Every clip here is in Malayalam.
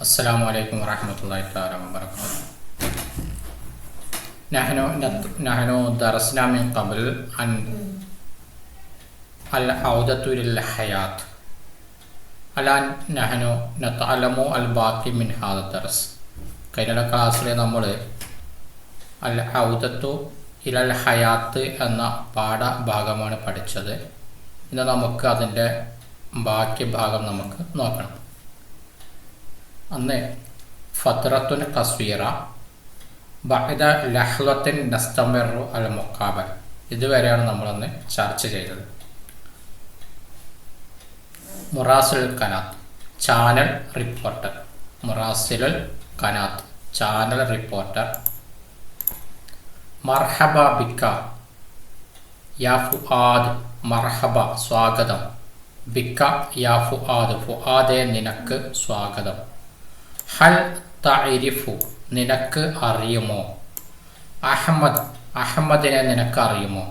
السلام عليكم ورحمة الله تعالى وبركاته. نحن درسنا من قبل عن العودة للحياة. الآن نحن نتعلم الباقي من هذا الدرس. കഴിഞ്ഞ ക്ലാസ്സിൽ നമ്മൾ അൽ ഔദത്തു ഇലൽ ഹയാത്ത് എന്ന പാഠഭാഗമാണ് പഠിച്ചത്. ഇന്ന് നമുക്ക് അതിൻ്റെ ബാക്കി ഭാഗം നമുക്ക് നോക്കണം. അന്ന് ഫത്രത്തുൻ ഖസ്വീറ ബഅദ ലഹ്ലത്തിൻ നസ്തമിറു അൽ മുഖാബൽ, ഇതുവരെയാണ് നമ്മളന്ന് ചർച്ച ചെയ്തത്. മുറാസിൽ കനാത്ത് ചാനൽ റിപ്പോർട്ടർ, മുറാസിലുൽ കനാത്ത് ചാനൽ റിപ്പോർട്ടർ. മർഹബ ബിക്ക യാ ഫുആദ്, മർഹബ സ്വാഗതം, ബിക്ക യാ ഫുആദ് ഫുആദെ നിനക്ക് സ്വാഗതം. ഹൽ തഅരിഫു നിനക്ക് അറിയുമോ, അഹമ്മദ് അഹമ്മദിനെ നിനക്ക് അറിയുമോ,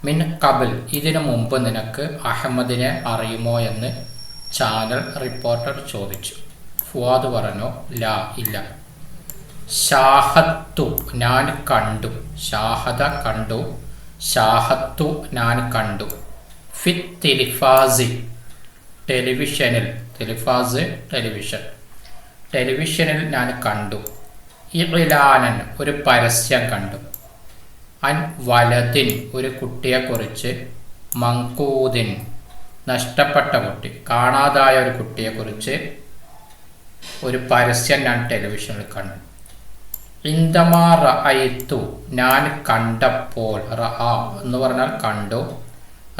മിൻ ഖബൽ ഇതിനു മുമ്പ് നിനക്ക് അഹമ്മദിനെ അറിയുമോ എന്ന് ചാനൽ റിപ്പോർട്ടർ ചോദിച്ചു. ഫുആദ് പറഞ്ഞു ലാ ഇല്ല. ഷാഹത്തു ഞാൻ കണ്ടു, ഷാഹദ കണ്ടു, ഷാഹത്തു ഞാൻ കണ്ടു. ഫിത് ടെലിഫാസി ടെലിവിഷനിൽ, ടെലിഫാസ് ടെലിവിഷൻ, ടെലിവിഷനിൽ ഞാൻ കണ്ടു. ഇഅ്ലാനൻ ഒരു പരസ്യം കണ്ടു. അൻ വലദിൻ ഒരു കുട്ടിയെക്കുറിച്ച്, മങ്കൂദിൻ നഷ്ടപ്പെട്ട കുട്ടി, കാണാതായ ഒരു കുട്ടിയെക്കുറിച്ച് ഒരു പരസ്യം ഞാൻ ടെലിവിഷനിൽ കണ്ടു. ഇൻദമാ റഅയ്തു ഞാൻ കണ്ടപ്പോൾ, റഅ എന്ന് പറഞ്ഞാൽ കണ്ടു,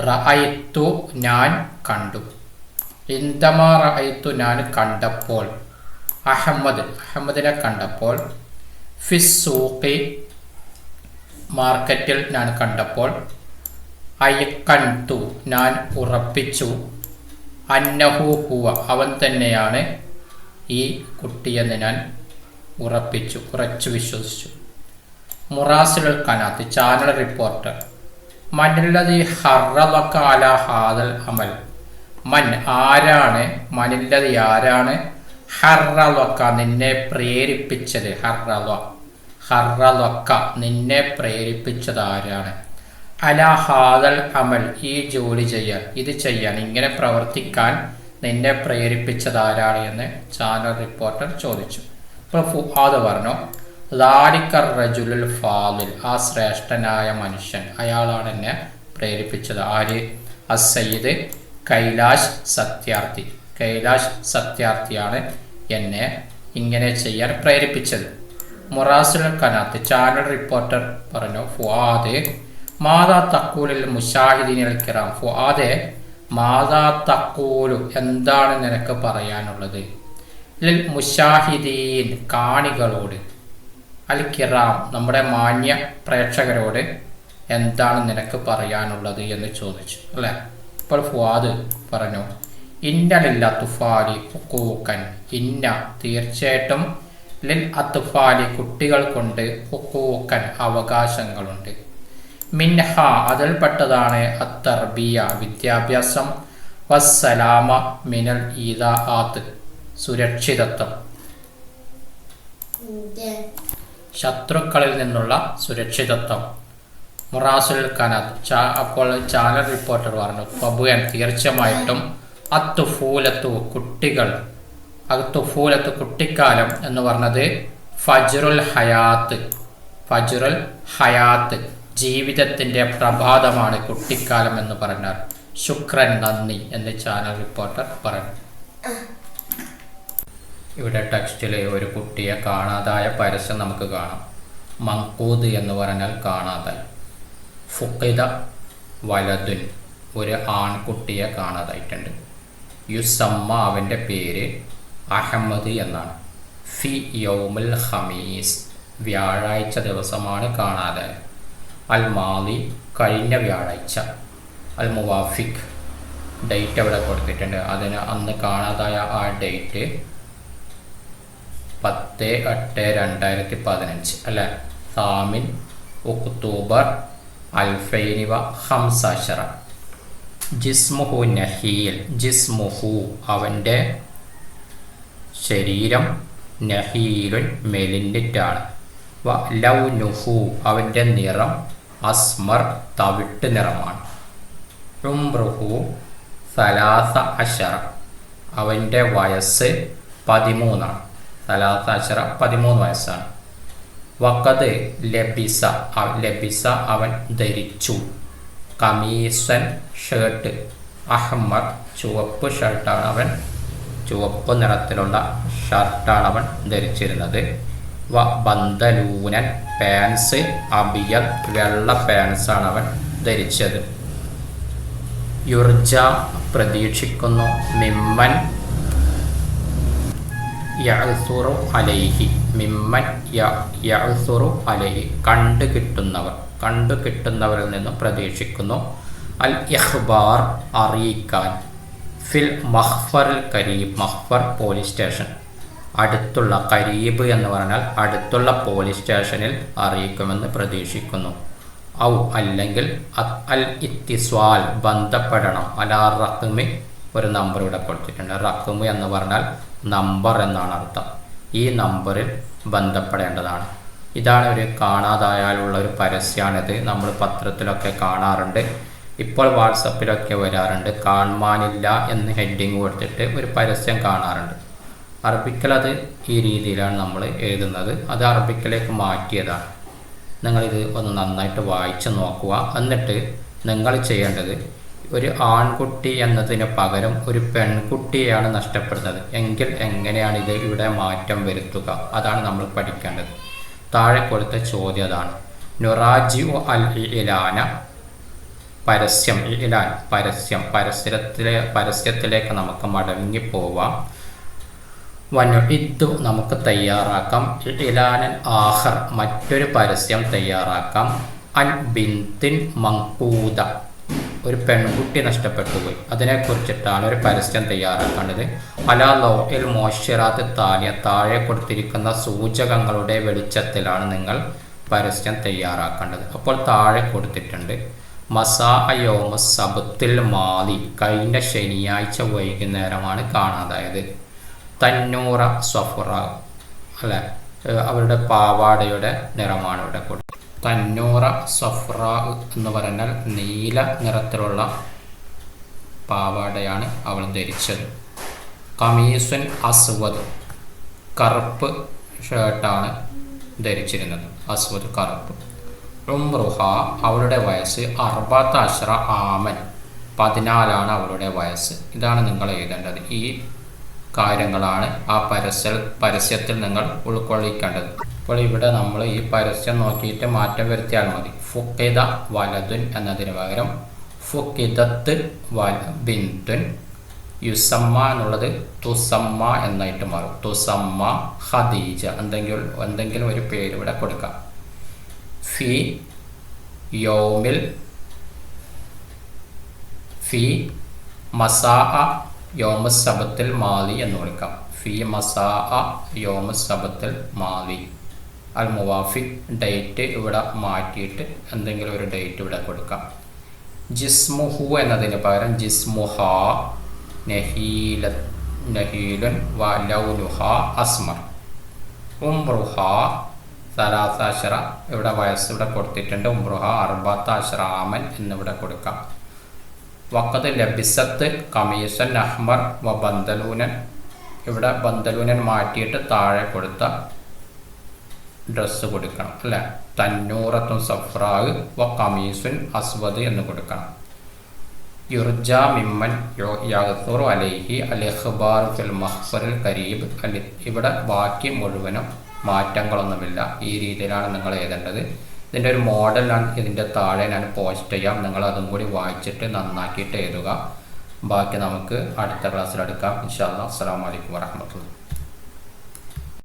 റഅയ്തു ഞാൻ കണ്ടു. ഇൻദമാ റഅയ്തു ഞാൻ കണ്ടപ്പോൾ, അഹമ്മദ് അഹമ്മദിനെ കണ്ടപ്പോൾ. ഫിസ്സൂഖി മാർക്കറ്റിൽ ഞാൻ കണ്ടപ്പോൾ. അയ്കൻതു ഞാൻ ഉറപ്പിച്ചു. അന്നഹു ഹുവ അവൻ തന്നെയാണ് ഈ കുട്ടിയെന്ന് ഞാൻ ഉറപ്പിച്ചു, ഉറച്ചു വിശ്വസിച്ചു. മുറാസിലുൽ കനാത്ത് ചാനൽ റിപ്പോർട്ടർ. മനില്ലദി ഹറളക അലാ ഹാദൽ അമൽ, മൻ ആരാണ്, മനില്ലദി ആരാണ്, ഹറളക നിന്നെ പ്രേരിപ്പിച്ചത്, ഹറളക നിന്നെ പ്രേരിപ്പിച്ചത് ആരാണ്, അലാ ഹാദൽ അമൽ ഈ ജോലി ചെയ്യാൻ, ഇത് ചെയ്യാൻ, ഇങ്ങനെ പ്രവർത്തിക്കാൻ നിന്നെ പ്രേരിപ്പിച്ചത് ആരാണ് എന്ന് ചാനൽ റിപ്പോർട്ടർ ചോദിച്ചു. അപ്പോൾ ഫുആദ് പറഞ്ഞു ദാലിക്കർ റജുലുൽ ഫാദിൽ ആ ശ്രേഷ്ഠനായ മനുഷ്യൻ, അയാളാണ് എന്നെ പ്രേരിപ്പിച്ചത്. ആര്? അസ്സയ്യിദ് കൈലാഷ് സത്യാർത്ഥി, കൈലാഷ് സത്യാർത്ഥിയാണ് എന്നെ ഇങ്ങനെ ചെയ്യാൻ പ്രേരിപ്പിച്ചത്. മുറാസിലുൽ കനാത്ത് ചാനൽ റിപ്പോർട്ടർ പറഞ്ഞു ഫുആദ് മാതാ തഖൂലിൽ മുശാഹിദീനിൽ കിറാം, ഫുആദെ മാതാ തഖൂലു എന്താണ് നിനക്ക് പറയാനുള്ളത്, ലിൽ മുശാഹിദീൻ കാണികളോട്, അൽ കിറാം നമ്മുടെ മാന്യ പ്രേക്ഷകരോട് എന്താണ് നിനക്ക് പറയാനുള്ളത് എന്ന് ചോദിച്ചു അല്ലേ. അപ്പോൾ ഫുആദ് പറഞ്ഞു ഇന്ന ലിൽ അത്ഫാലി ഹുഖൂഖൻ, ഇന്ന തീർച്ചയായിട്ടും, ലിൽ അത്ഫാലി കുട്ടികൾ കൊണ്ട്, ഹുഖൂഖൻ അവകാശങ്ങളുണ്ട്, മിൻഹ അതിൽപ്പെട്ടതാണ് അത്തർബിയ വിദ്യാഭ്യാസം, വസ്സലാമ മിനൽ ഈദാആത്ത് സുരക്ഷിതത്വം, ശത്രുക്കളിൽ നിന്നുള്ള സുരക്ഷിതത്വം. മുറാസുൽ കനാത്ത് അപ്പോൾ ചാനൽ റിപ്പോർട്ടർ പറഞ്ഞു ഫബുയൻ തീർച്ചയായിട്ടും, അത്തുഫൂലത്തു കുട്ടികൾ, അത്തുഫൂലത്തു കുട്ടിക്കാലം എന്ന് പറഞ്ഞത് ഫജ്റുൽ ഹയാത്ത്, ഫജ്റുൽ ഹയാത്ത് ജീവിതത്തിൻ്റെ പ്രഭാതമാണ് കുട്ടിക്കാലം എന്ന് പറഞ്ഞാൽ. ശുക്രൻ നന്ദി എന്ന് ചാനൽ റിപ്പോർട്ടർ പറഞ്ഞു. ഇവിടെ ടെക്സ്റ്റിൽ ഒരു കുട്ടിയെ കാണാതായ പരസ്യം നമുക്ക് കാണാം. മങ്കൂദ് എന്ന് പറഞ്ഞാൽ കാണാതായി. ഫുഖിദ വലതുൻ ഒരു ആൺകുട്ടിയെ കാണാതായിട്ടുണ്ട്. യുസമ്മ അവൻ്റെ പേര് അഹമ്മദ് എന്നാണ്. ഫി യൗമുൽ ഖമീസ് വ്യാഴാഴ്ച ദിവസമാണ് കാണാതായത്. അൽ മാലി കഴിഞ്ഞ വ്യാഴാഴ്ച. അൽ മുവാഫിഖ് ഡേറ്റ് അവിടെ കൊടുത്തിട്ടുണ്ട്, അതിന് അന്ന് കാണാതായ ആ ഡേറ്റ് 10/8/2015 അല്ലേ. സാമിൻ ഒക്ടോബർ 2015. ജിസ്മുഹു നഹീൽ, ജിസ്മുഹു അവൻ്റെ ശരീരം നഹീലുൻ മെലിഞ്ഞിട്ടാണ്. വ ലൗനുഹു അവൻ്റെ നിറം അസ്മർ തവിട്ട് നിറമാണ്. ഉംറുഹു സലാസ അശറ അവൻ്റെ വയസ്സ് 13 സലാസ അശറ 13 വയസ്സാണ്. വഖദ് ലബിസ അവൻ ധരിച്ചു കമീസൻ ഷർട്ട് അഹ്മർ ചുവപ്പ് ഷർട്ടാണ് അവൻ ചുവപ്പ് നിറത്തിലുള്ള ഷർട്ടാണ് അവൻ ധരിച്ചിരുന്നത്. വ ബന്തലൂനൻ പാൻസ് അബിയൽ വെള്ള പാൻസാണ് അവൻ ധരിച്ചത്. യുർജ പ്രതീക്ഷിക്കുന്നു മിമ്മൻ യഅ്സുറു അലൈഹി കണ്ടു കിട്ടുന്നവരിൽ നിന്നും പ്രതീക്ഷിക്കുന്നു. അൽ ഇഖ്ബാർ അറിയിക്കാൻ. ഫിൽ മഖ്ഫറിൽ കരീബ് മഖ്ഫർ പോലീസ് സ്റ്റേഷൻ അടുത്തുള്ള കരീബ് എന്ന് പറഞ്ഞാൽ അടുത്തുള്ള പോലീസ് സ്റ്റേഷനിൽ അറിയിക്കുമെന്ന് പ്രതീക്ഷിക്കുന്നു. ഔ അല്ലെങ്കിൽ അൽ ഇത്തിസ്വാൽ ബന്ധപ്പെടണം. അലാ റഖ്മി ഒരു നമ്പർ ഇവിടെ കൊടുത്തിട്ടുണ്ട്. റഖ്മ് എന്ന് പറഞ്ഞാൽ നമ്പർ എന്നാണ് അർത്ഥം. ഈ നമ്പറിൽ ബന്ധപ്പെടേണ്ടതാണ്. ഇതാണ് ഒരു കാണാതായാലുള്ള ഒരു പരസ്യമാണിത്. നമ്മൾ പത്രത്തിലൊക്കെ കാണാറുണ്ട്, ഇപ്പോൾ വാട്സപ്പിലൊക്കെ വരാറുണ്ട്. കാണാനില്ല എന്ന് ഹെഡിങ് കൊടുത്തിട്ട് ഒരു പരസ്യം കാണാറുണ്ട്. അറബിക്കൽ അത് ഈ രീതിയിലാണ് നമ്മൾ എഴുതുന്നത്. അത് അറബിക്കിലേക്ക് മാറ്റിയതാണ്. നിങ്ങളിത് ഒന്ന് നന്നായിട്ട് വായിച്ച് നോക്കുക. എന്നിട്ട് നിങ്ങൾ ചെയ്യേണ്ടത് ഒരു ആൺകുട്ടി എന്നതിന് പകരം ഒരു പെൺകുട്ടിയെയാണ് നഷ്ടപ്പെടുന്നത് എങ്കിൽ എങ്ങനെയാണ് ഇത് ഇവിടെ മാറ്റം വരുത്തുക? അതാണ് നമ്മൾ പഠിക്കേണ്ടത്. താഴെ കൊടുത്ത ചോദ്യം അതാണ്. നുറാജിഉ അൽ ഇലാന പരസ്യം. ഇലാൻ പരസ്യത്തിലേക്ക് നമുക്ക് മടങ്ങി പോവാം. വനുഇദ്ദു നമുക്ക് തയ്യാറാക്കാം. ഇലാനൻ ആഖർ മറ്റൊരു പരസ്യം തയ്യാറാക്കാം. അൻ ബിന്തിൻ മങ്കൂദ ഒരു പെൺകുട്ടി നഷ്ടപ്പെട്ടു പോയി, അതിനെക്കുറിച്ചിട്ടാണ് ഒരു പരസ്യം തയ്യാറാക്കേണ്ടത്. അലാ ലൗഹിൽ മുഅശ്ശിറാത്ത് താലിയ താഴെ കൊടുത്തിരിക്കുന്ന സൂചകങ്ങളുടെ വെളിച്ചത്തിലാണ് നിങ്ങൾ പരസ്യം തയ്യാറാക്കേണ്ടത്. അപ്പോൾ താഴെ കൊടുത്തിട്ടുണ്ട് മസാ യൗമ സബ്തിൽ മാലി കഴിഞ്ഞ ശനിയാഴ്ച വൈകുന്നേരമാണ് കാണാതായത്. തന്നൂറ സഫറ അല്ലെ അവരുടെ പാവാടയുടെ നിറമാണ് ഇവിടെ കൊടുത്തത്. തന്നൂറ സഫ്ര എന്ന് പറഞ്ഞാൽ നീല നിറത്തിലുള്ള പാവാടയാണ് അവൾ ധരിച്ചത്. കമീസുൻ അസ്വദ് കറുപ്പ് ഷർട്ടാണ് ധരിച്ചിരുന്നത്. അസ്വദ് കറുപ്പ്. ഉംറുഹ അവളുടെ വയസ്സ് 14 ആമൻ 14 അവളുടെ വയസ്സ്. ഇതാണ് നിങ്ങൾ എഴുതേണ്ടത്. ഈ കാര്യങ്ങളാണ് ആ പരസ്യത്തിൽ നിങ്ങൾ ഉൾക്കൊള്ളിക്കേണ്ടത്. അപ്പോൾ ഇവിടെ നമ്മൾ ഈ പരസ്യം നോക്കിയിട്ട് മാറ്റം വരുത്തിയാൽ മതി. ഫുഖിദ വലതുൻ എന്നതിന് പകരം ഫുഖിദത്ത് ബിന്തുൻ. യുസമ്മ എന്നുള്ളത് തുസമ്മ എന്നായിട്ട് മാറും. തുസമ്മ ഖദീജ എന്തെങ്കിലും ഒരു പേര് ഇവിടെ കൊടുക്കാം. ഫി യൗമിൽ ഫി മസാ യോമസബത്തിൽ മാലി എന്ന് വിളിക്കാം. ഫി മസാ യോമസബത്തിൽ മാലി. അൽ മുവാഫിക് ഡേറ്റ് ഇവിടെ മാറ്റിയിട്ട് എന്തെങ്കിലും ഒരു ഡേറ്റ് ഇവിടെ കൊടുക്കാം. ജിസ്മുഹു എന്നതിന് പകരം ജിസ്മുഹ നഹീലുൻ വ ലൗനുഹ അസ്മർ. ഉംറുഹ 13 ഇവിടെ വയസ്സ് ഇവിടെ കൊടുത്തിട്ടുണ്ട്. ഉംറുഹ 14 ആമൻ എന്നിവിടെ കൊടുക്കാം. വഖദ് ലബിസത്ത് കമീസൻ അഹ്മർ വ ബന്തലൂനൻ ഇവിടെ ബന്തലൂനൻ മാറ്റിയിട്ട് താഴെ കൊടുത്ത ഡ്രസ്സ് കൊടുക്കണം അല്ലേ. തന്നൂറത്തും സഫ്രാഗ് വ കമീസുൻ അസ്വദ് എന്ന് കൊടുക്കണം. യുർജ മിമ്മൻ യഅ്സുറു അലൈഹി അൽ ഇഖ്ബാർ ഫിൽ മഖ്ഫറിൽ കരീബ്. ഇവിടെ ബാക്കി മുഴുവനും മാറ്റങ്ങളൊന്നുമില്ല. ഈ രീതിയിലാണ് നിങ്ങൾ എഴുതേണ്ടത്. ഇതിൻ്റെ ഒരു മോഡലാണ് ഇതിൻ്റെ താഴെ ഞാൻ പോസ്റ്റ് ചെയ്യാം. നിങ്ങൾ അതും കൂടി വായിച്ചിട്ട് നന്നാക്കിയിട്ട് എഴുതുക. ബാക്കി നമുക്ക് അടുത്ത ക്ലാസ്സിൽ എടുക്കാം ഇൻഷാ അല്ലാഹ്. അസ്സലാമു അലൈക്കും വറഹ്മത്തുള്ളാഹി.